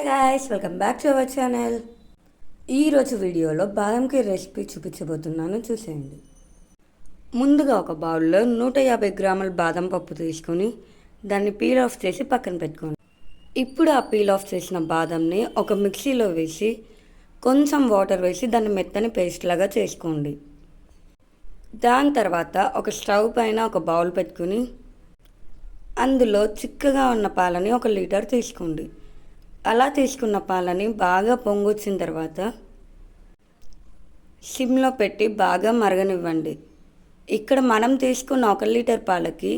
Guys, welcome back to our channel. ఈరోజు వీడియోలో బాదం ఖీర్ రెసిపీ చూపించబోతున్నాను, చూసేయండి. ముందుగా ఒక బౌల్లో 150 గ్రాముల బాదం పప్పు తీసుకొని దాన్ని పీల్ ఆఫ్ చేసి పక్కన పెట్టుకోండి. ఇప్పుడు ఆ పీల్ ఆఫ్ చేసిన బాదంని ఒక మిక్సీలో వేసి కొంచెం వాటర్ వేసి దాన్ని మెత్తని పేస్ట్ లాగా చేసుకోండి. దాని తర్వాత ఒక స్టవ్ పైన ఒక బౌల్ పెట్టుకుని అందులో చిక్కగా ఉన్న పాలని 1 లీటర్ తీసుకోండి. అలా తీసుకున్న పాలని బాగా పొంగొచ్చిన తర్వాత సిమ్లో పెట్టి బాగా మరగనివ్వండి. ఇక్కడ మనం తీసుకున్న 1 లీటర్ పాలకి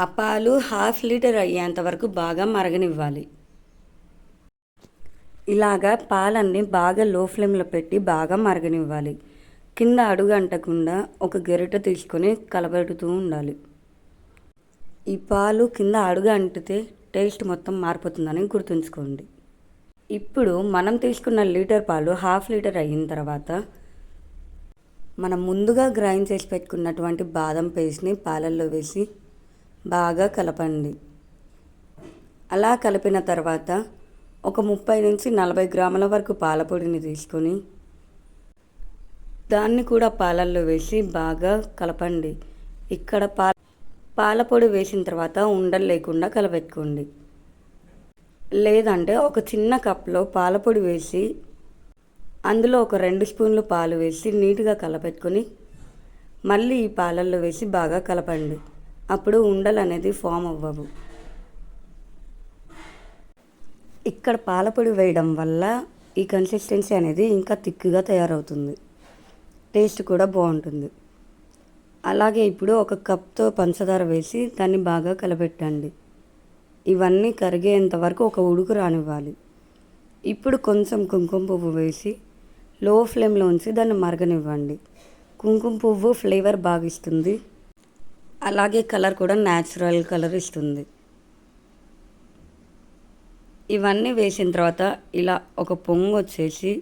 ఆ పాలు 1/2 లీటర్ అయ్యేంత వరకు బాగా మరగనివ్వాలి. ఇలాగా పాలన్నీ బాగా లో ఫ్లేమ్లో పెట్టి బాగా మరగనివ్వాలి. కింద అడుగు అంటకుండా ఒక గరిటె తీసుకొని కలబెడుతూ ఉండాలి. ఈ పాలు కింద అడుగు అంటితే టేస్ట్ మొత్తం మారిపోతుందని గుర్తుంచుకోండి. ఇప్పుడు మనం తీసుకున్న లీటర్ పాలు 1/2 లీటర్ అయిన తర్వాత మనం ముందుగా గ్రైండ్ చేసి పెట్టుకున్నటువంటి బాదం పేస్ట్ని పాలల్లో వేసి బాగా కలపండి. అలా కలిపిన తర్వాత ఒక 30 నుంచి 40 గ్రాముల వరకు పాలపొడిని తీసుకొని దాన్ని కూడా పాలల్లో వేసి బాగా కలపండి. ఇక్కడ పాలపొడి వేసిన తర్వాత ఉండలు లేకుండా కలపెట్టుకోండి. లేదంటే ఒక చిన్న కప్లో పాలపొడి వేసి అందులో ఒక 2 స్పూన్లు పాలు వేసి నీట్గా కలపెట్టుకొని మళ్ళీ ఈ పాలల్లో వేసి బాగా కలపండి. అప్పుడు ఉండలు అనేది ఫామ్ అవ్వవు. ఇక్కడ పాలపొడి వేయడం వల్ల ఈ కన్సిస్టెన్సీ అనేది ఇంకా థిక్గా తయారవుతుంది, టేస్ట్ కూడా బాగుంటుంది. అలాగే ఇప్పుడు ఒక కప్తో పంచదార వేసి దాన్ని బాగా కలపెట్టండి. ఇవన్నీ కరిగేంత వరకు ఒక ఉడుకు రానివ్వాలి. ఇప్పుడు కొంచెం కుంకుమ పువ్వు వేసి లో ఫ్లేమ్లో ఉంచి దాన్ని మరగనివ్వండి. కుంకుమ పువ్వు ఫ్లేవర్ బాగా ఇస్తుంది, అలాగే కలర్ కూడా న్యాచురల్ కలర్ ఇస్తుంది. ఇవన్నీ వేసిన తర్వాత ఇలా ఒక పొంగు వచ్చేసి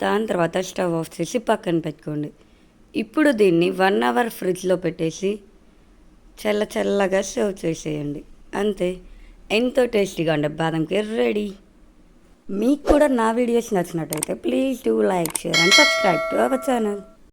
దాని తర్వాత స్టవ్ ఆఫ్ చేసి పక్కన పెట్టుకోండి. ఇప్పుడు దీన్ని 1 అవర్ ఫ్రిడ్జ్లో పెట్టేసి చల్లగా సర్వ్ చేసేయండి. అంతే, ఎంతో టేస్టీగా ఉండే బాదం ఖీర్ రెడీ. మీకు కూడా నా వీడియోస్ నచ్చినట్టయితే please do like, share and subscribe to our channel.